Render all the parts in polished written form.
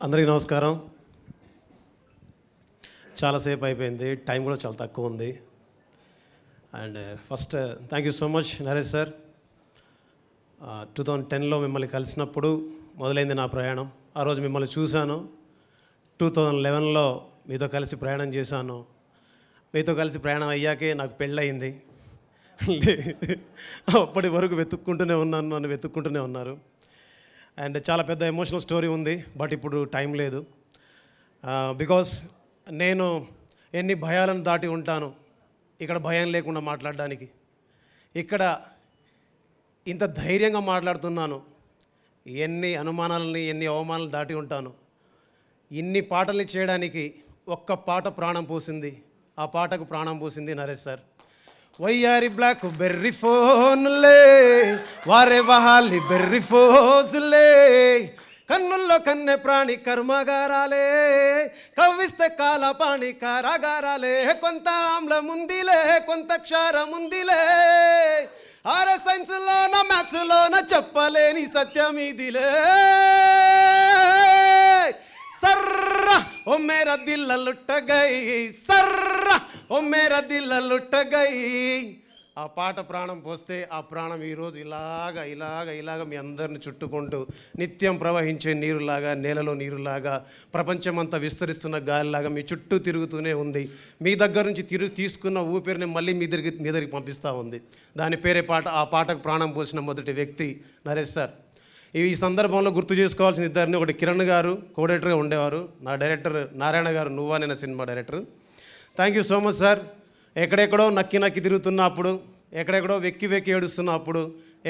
అందరికీ నమస్కారం. చాలాసేపు అయిపోయింది, టైం కూడా చాలా తక్కువ ఉంది. And first thank you so much Naresh sir. 2010లో మిమ్మల్ని కలిసినప్పుడు మొదలైంది నా ప్రయాణం. ఆ రోజు మిమ్మల్ని చూశాను. 2011లో మీతో కలిసి ప్రయాణం చేశాను. మీతో కలిసి ప్రయాణం అయ్యాకే నాకు పెళ్ళయింది. అప్పటి వరకు వెతుక్కుంటూనే ఉన్నాను, నన్ను వెతుక్కుంటూనే ఉన్నారు. అండ్ చాలా పెద్ద ఎమోషనల్ స్టోరీ ఉంది, బట్ ఇప్పుడు టైం లేదు. బికాస్ నేను ఎన్ని భయాలను దాటి ఉంటాను ఇక్కడ భయం లేకుండా మాట్లాడడానికి. ఇక్కడ ఇంత ధైర్యంగా మాట్లాడుతున్నాను. ఎన్ని అనుమానాలని, ఎన్ని అవమానాలు దాటి ఉంటాను. ఇన్ని పాటల్ని చేయడానికి ఒక్క పాట ప్రాణం పోసింది. ఆ పాటకు ప్రాణం పోసింది నరేష్ సార్. వయ్యారి బ్లాక్ బెర్రీ ఫోన్లే, వారే వహాలి బెర్రీ ఫోజులే, కన్నుల్లో కన్నె ప్రాణి కర్మగారాలే, కవ్విస్తే కాలపాణి కారాగారాలే, కొంత ఆమ్లముందిలే కొంత క్షారముందిలే, ఆర సైన్స్లోన మ్యాథ్స్లోన చెప్పలేని సత్యమిదిలే. सर्रा ओ मेरा दिल लुट गई, सर्रा ओ मेरा दिल लुट गई. ఆ పాట ప్రాణం పోస్తే ఆ ప్రాణం ఈరోజు ఇలాగ మీ అందరిని చుట్టుకుంటూ నిత్యం ప్రవహించే నీరులాగా, నేలలో నీరులాగా, ప్రపంచమంతా విస్తరిస్తున్న గాలిలాగా మీ చుట్టూ తిరుగుతూనే ఉంది. మీ దగ్గర నుంచి తీసుకున్న ఊపిరిని మళ్ళీ మీ దగ్గరికి పంపిస్తూ ఉంది. దాని పేరే పాట. ఆ పాటకు ప్రాణం పోసిన మొదటి వ్యక్తి నరేష్ సార్. ఈ సందర్భంలో గుర్తు చేసుకోవాల్సిన ఇద్దరిని, ఒకటి కిరణ్ గారు కోడైరెక్టర్గా ఉండేవారు, నా డైరెక్టర్ నారాయణ గారు నువ్వా నేను cinema director. Thank you so much sir. ఎక్కడెక్కడో నక్కి తిరుగుతున్నప్పుడు, ఎక్కడెక్కడో వెక్కి ఏడుస్తున్నప్పుడు,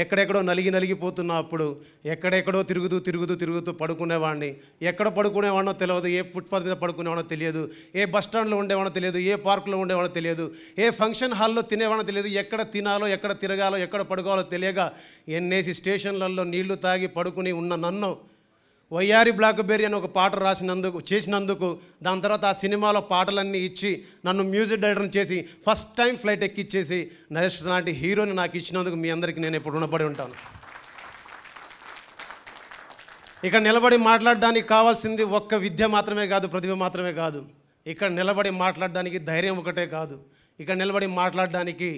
ఎక్కడెక్కడో నలిగిపోతున్నప్పుడు, ఎక్కడెక్కడో తిరుగుతూ పడుకునేవాడిని. ఎక్కడ పడుకునేవాడినో తెలియదు, ఏ ఫుట్పాత్ మీద పడుకునేవాడో తెలియదు, ఏ బస్ స్టాండ్లో ఉండేవాడో తెలియదు, ఏ పార్కులో ఉండేవాడో తెలియదు, ఏ ఫంక్షన్ హాల్లో తినేవాడో తెలియదు, ఎక్కడ తినాలో, ఎక్కడ తిరగాలో, ఎక్కడ పడుకోవాలో తెలియక ఎన్నేసి స్టేషన్లలో నీళ్లు తాగి పడుకుని ఉన్న నన్ను వయ్యారి బ్లాక్బెర్రీ అని ఒక పాట చేసినందుకు దాని తర్వాత ఆ సినిమాలో పాటలన్నీ ఇచ్చి నన్ను మ్యూజిక్ డైరెక్టర్ని చేసి ఫస్ట్ టైం ఫ్లైట్ ఎక్కిచ్చేసి నరేష్ లాంటి హీరోని నాకు ఇచ్చినందుకు మీ అందరికీ నేను ఎప్పుడు రుణపడి ఉంటాను. ఇక్కడ నిలబడి మాట్లాడడానికి కావాల్సింది ఒక్క విద్య మాత్రమే కాదు, ప్రతిభ మాత్రమే కాదు. ఇక్కడ నిలబడి మాట్లాడడానికి ధైర్యం ఒకటే కాదు, ఇక్కడ నిలబడి మాట్లాడడానికి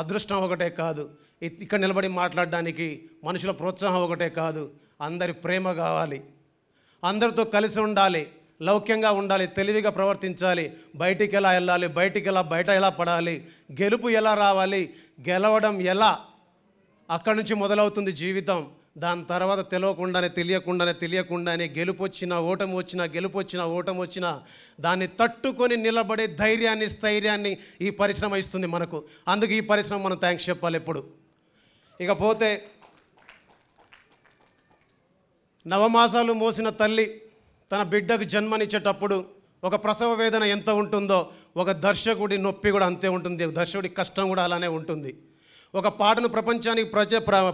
అదృష్టం ఒకటే కాదు, ఇక్కడ నిలబడి మాట్లాడడానికి మనుషుల ప్రోత్సాహం ఒకటే కాదు, అందరి ప్రేమ కావాలి, అందరితో కలిసి ఉండాలి, లౌక్యంగా ఉండాలి, తెలివిగా ప్రవర్తించాలి, బయటికి ఎలా వెళ్ళాలి, బయట ఎలా పడాలి, గెలుపు ఎలా రావాలి, గెలవడం ఎలా, అక్కడి నుంచి మొదలవుతుంది జీవితం. దాని తర్వాత తెలియకుండానే గెలుపు వచ్చినా ఓటమి వచ్చినా దాన్ని తట్టుకొని నిలబడే ధైర్యాన్ని, స్థైర్యాన్ని ఈ పరిశ్రమ ఇస్తుంది మనకు. అందుకు ఈ పరిశ్రమ మనం థ్యాంక్స్ చెప్పాలి ఎప్పుడు. ఇకపోతే నవమాసాలు మోసిన తల్లి తన బిడ్డకు జన్మనిచ్చేటప్పుడు ఒక ప్రసవ వేదన ఎంత ఉంటుందో, ఒక దర్శకుడి నొప్పి కూడా అంతే ఉంటుంది, దర్శకుడి కష్టం కూడా అలానే ఉంటుంది. ఒక పాటను ప్రపంచానికి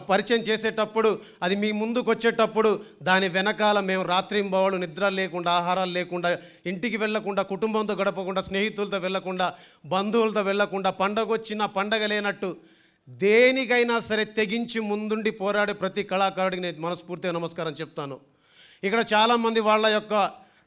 పరిచయం చేసేటప్పుడు, అది మీ ముందుకు వచ్చేటప్పుడు దాని వెనకాల మేము రాత్రింబవళ్ళు నిద్ర లేకుండా, ఆహారాలు లేకుండా, ఇంటికి వెళ్ళకుండా, కుటుంబంతో గడపకుండా, స్నేహితులతో వెళ్ళకుండా, బంధువులతో వెళ్ళకుండా, పండగ వచ్చినా పండగ లేనట్టు దేనికైనా సరే తెగించి ముందుండి పోరాడే ప్రతి కళాకారుడికి నేను మనస్ఫూర్తిగా నమస్కారం చెప్తాను. ఇక్కడ చాలామంది వాళ్ళ యొక్క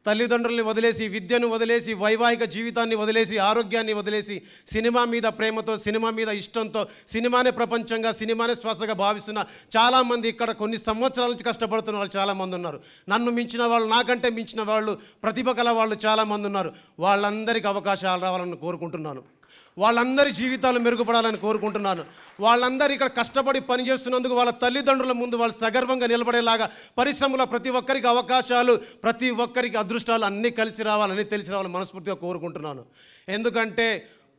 తల్లిదండ్రుల్ని వదిలేసి, విద్యను వదిలేసి, వైవాహిక జీవితాన్ని వదిలేసి, ఆరోగ్యాన్ని వదిలేసి, సినిమా మీద ప్రేమతో, సినిమా మీద ఇష్టంతో, సినిమానే ప్రపంచంగా, సినిమానే శ్వాసగా భావిస్తున్న చాలామంది ఇక్కడ కొన్ని సంవత్సరాల నుంచి కష్టపడుతున్న వాళ్ళు చాలామంది ఉన్నారు. నన్ను మించిన వాళ్ళు, నాకంటే మించిన వాళ్ళు, ప్రతిభ కల వాళ్ళు చాలామంది ఉన్నారు. వాళ్ళందరికీ అవకాశాలు రావాలని కోరుకుంటున్నాను. వాళ్ళందరి జీవితాలు మెరుగుపడాలని కోరుకుంటున్నాను. వాళ్ళందరూ ఇక్కడ కష్టపడి పనిచేస్తున్నందుకు వాళ్ళ తల్లిదండ్రుల ముందు వాళ్ళు సగర్వంగా నిలబడేలాగా పరిశ్రమలో ప్రతి ఒక్కరికి అవకాశాలు, ప్రతి ఒక్కరికి అదృష్టాలు అన్నీ తెలిసి రావాలని మనస్ఫూర్తిగా కోరుకుంటున్నాను. ఎందుకంటే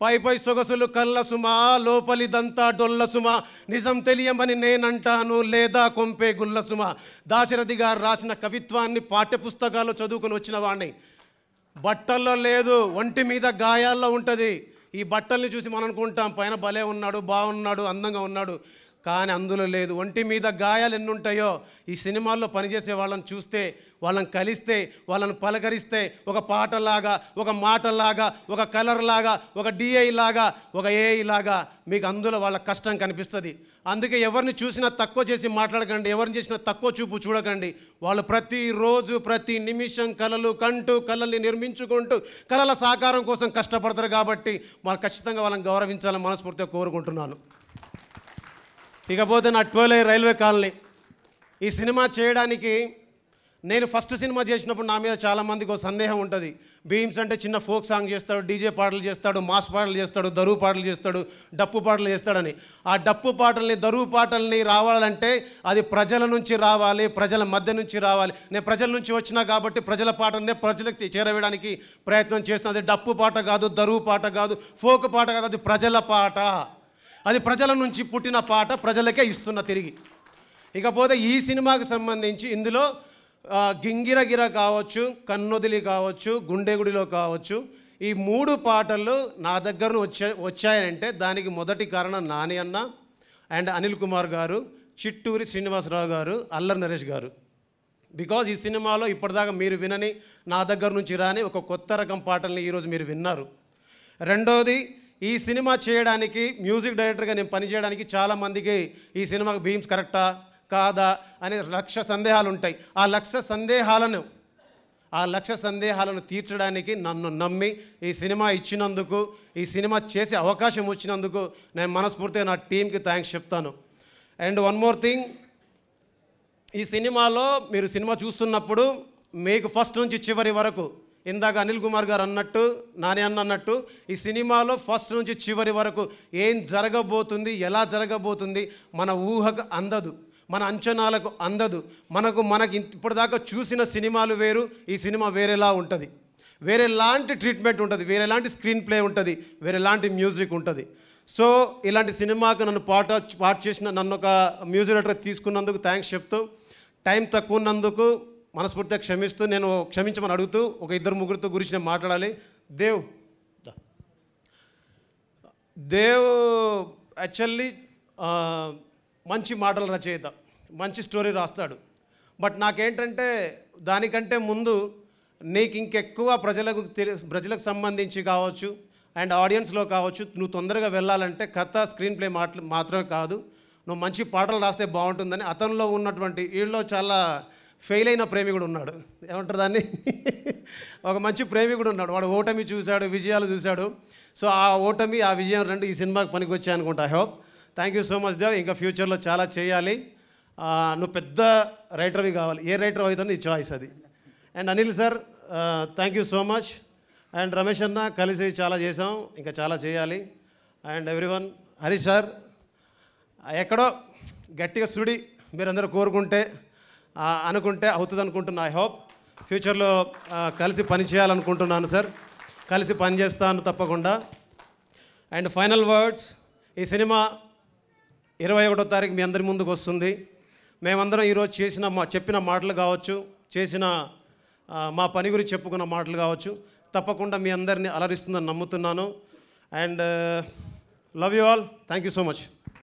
పై సొగసులు కళ్ళ సుమా, లోపలిదంతా డొల్ల సుమా, నిజం తెలియమని నేనంటాను లేదా కొంపే గుల్ల సుమా. దాశరథి గారు రాసిన కవిత్వాన్ని పాఠ్యపుస్తకాల్లో చదువుకుని వచ్చిన వాడిని. బట్టల్లో లేదు, ఒంటి మీద గాయాల్లో ఉంటుంది. ఈ బట్టల్ని చూసి మనం అనుకుంటాం పైన భలే ఉన్నాడు, బాగున్నాడు, అందంగా ఉన్నాడు. కానీ అందులో లేదు. ఒంటి మీద గాయాలు ఎన్ని ఉంటాయో ఈ సినిమాల్లో పనిచేసే వాళ్ళని చూస్తే, వాళ్ళని కలిస్తే, వాళ్ళని పలకరిస్తే, ఒక పాటలాగా, ఒక మాటలాగా, ఒక కలర్ లాగా, ఒక డిఐ లాగా, ఒక ఏఐ లాగా మీకు అందులో వాళ్ళ కష్టం కనిపిస్తుంది. అందుకే ఎవరిని చూసినా తక్కువ చేసి మాట్లాడకండి, ఎవరిని చేసినా తక్కువ చూపు చూడకండి. వాళ్ళు ప్రతిరోజు ప్రతి నిమిషం కలలు కంటూ కళల్ని నిర్మించుకుంటూ కళల సాకారం కోసం కష్టపడతారు. కాబట్టి వాళ్ళు ఖచ్చితంగా వాళ్ళని గౌరవించాలని మనస్ఫూర్తిగా కోరుకుంటున్నాను. ఇకపోతే నా 12 రైల్వే కాలనీ ఈ సినిమా చేయడానికి నేను ఫస్ట్ సినిమా చేసినప్పుడు నా మీద చాలామందికి ఒక సందేహం ఉంటుంది. భీమ్స్ అంటే చిన్న ఫోక్ సాంగ్ చేస్తాడు, డీజే పాటలు చేస్తాడు, మాస్ పాటలు చేస్తాడు, దరువు పాటలు చేస్తాడు, డప్పు పాటలు చేస్తాడని. ఆ డప్పు పాటల్ని, దరువు పాటల్ని రావాలంటే అది ప్రజల నుంచి రావాలి, ప్రజల మధ్య నుంచి రావాలి. నేను ప్రజల నుంచి వచ్చినా కాబట్టి ప్రజల పాటనే ప్రజలకు చేరవేయడానికి ప్రయత్నం చేస్తున్నాను. అది డప్పు పాట కాదు, దరువు పాట కాదు, ఫోక్ పాట కాదు, అది ప్రజల పాట. అది ప్రజల నుంచి పుట్టిన పాట, ప్రజలకే ఇస్తున్న తిరిగి. ఇకపోతే ఈ సినిమాకి సంబంధించి ఇందులో గింగిరగిర కావచ్చు, కన్నొదిలి కావచ్చు, గుండెగుడిలో కావచ్చు, ఈ 3 పాటలు నా దగ్గర వచ్చాయంటే దానికి మొదటి కారణం నాని అన్న అండ్ అనిల్ కుమార్ గారు, చిట్టూరి శ్రీనివాసరావు గారు, అల్లరి నరేష్ గారు. బికాజ్ ఈ సినిమాలో ఇప్పటిదాకా మీరు వినని, నా దగ్గర నుంచి రాని ఒక కొత్త రకం పాటల్ని ఈరోజు మీరు విన్నారు. రెండోది, ఈ సినిమా చేయడానికి మ్యూజిక్ డైరెక్టర్గా నేను పనిచేయడానికి చాలామందికి ఈ సినిమాకి భీమ్స్ కరెక్టా కాదా అనే లక్ష సందేహాలు ఉంటాయి. ఆ లక్ష సందేహాలను తీర్చడానికి నన్ను నమ్మి ఈ సినిమా ఇచ్చినందుకు, ఈ సినిమా చేసే అవకాశం వచ్చినందుకు నేను మనస్ఫూర్తిగా నా టీంకి థ్యాంక్స్ చెప్తాను. అండ్ వన్ మోర్ థింగ్, ఈ సినిమాలో మీరు సినిమా చూస్తున్నప్పుడు మీకు ఫస్ట్ నుంచి చివరి వరకు, ఇందాక అనిల్ కుమార్ గారు అన్నట్టు, నాని అన్నట్టు, ఈ సినిమాలో ఫస్ట్ నుంచి చివరి వరకు ఏం జరగబోతుంది, ఎలా జరగబోతుంది మన ఊహకు అందదు, మన అంచనాలకు అందదు. మనకి ఇప్పటిదాకా చూసిన సినిమాలు వేరు, ఈ సినిమా వేరేలా ఉంటుంది. వేరేలాంటి ట్రీట్మెంట్ ఉంటుంది, వేరేలాంటి స్క్రీన్ ప్లే ఉంటుంది, వేరేలాంటి మ్యూజిక్ ఉంటుంది. సో ఇలాంటి సినిమాకు నన్ను పార్ట్ చేసిన నన్ను ఒక మ్యూజిక్ డైరెక్టర్ తీసుకున్నందుకు థ్యాంక్స్ చెప్తూ, టైం తక్కువ ఉన్నందుకు మనస్ఫూర్తిగా క్షమిస్తూ, నేను క్షమించమని అడుగుతూ ఒక 2-3 గురించి నేను మాట్లాడాలి. దేవ్ యాక్చువల్లీ మంచి మాటల రచయిత, మంచి స్టోరీ రాస్తాడు. బట్ నాకేంటంటే దానికంటే ముందు నీకు ఇంకెక్కువ ప్రజలకు సంబంధించి కావచ్చు అండ్ ఆడియన్స్లో కావచ్చు, నువ్వు తొందరగా వెళ్ళాలంటే కథ, స్క్రీన్ ప్లే మాత్రమే కాదు, నువ్వు మంచి పాటలు రాస్తే బాగుంటుందని అతనిలో ఉన్నటువంటి, వీళ్ళలో చాలా ఫెయిల్ అయిన ప్రేమికుడు ఉన్నాడు, ఏమంటారు దాన్ని, ఒక మంచి ప్రేమికుడు ఉన్నాడు. వాడు ఓటమి చూశాడు, విజయాలు చూశాడు. సో ఆ ఓటమి, ఆ విజయం రెండు ఈ సినిమాకి పనికి వచ్చాయి అనుకుంటా. I hope. Thank you so much Dev. ఇంకా ఫ్యూచర్లో చాలా చేయాలి. నువ్వు పెద్ద రైటర్వి కావాలి, ఏ రైటర్ అవుతుందో నీ చాయిస్ అది. And Anil sir, thank you so much. And Ramesh అన్న కలిసి చాలా చేసాం, ఇంకా చాలా చేయాలి. అండ్ ఎవ్రీవన్, హరీష్ సార్, ఎక్కడో గట్టిగా సుడి మీరందరూ కోరుకుంటే అనుకుంటే అవుతుంది అనుకుంటున్నా. ఐ హోప్ ఫ్యూచర్లో కలిసి పని చేయాలనుకుంటున్నాను సార్, కలిసి పని చేస్తాను తప్పకుండా. అండ్ ఫైనల్ వర్డ్స్, ఈ సినిమా 21వ తారీఖు మీ అందరి ముందుకు వస్తుంది. మేమందరం ఈరోజు చెప్పిన మాటలు కావచ్చు, చేసిన మా పని గురించి చెప్పుకున్న మాటలు కావచ్చు, తప్పకుండా మీ అందరినీ అలరిస్తుందని నమ్ముతున్నాను. And love you all. Thank you so much.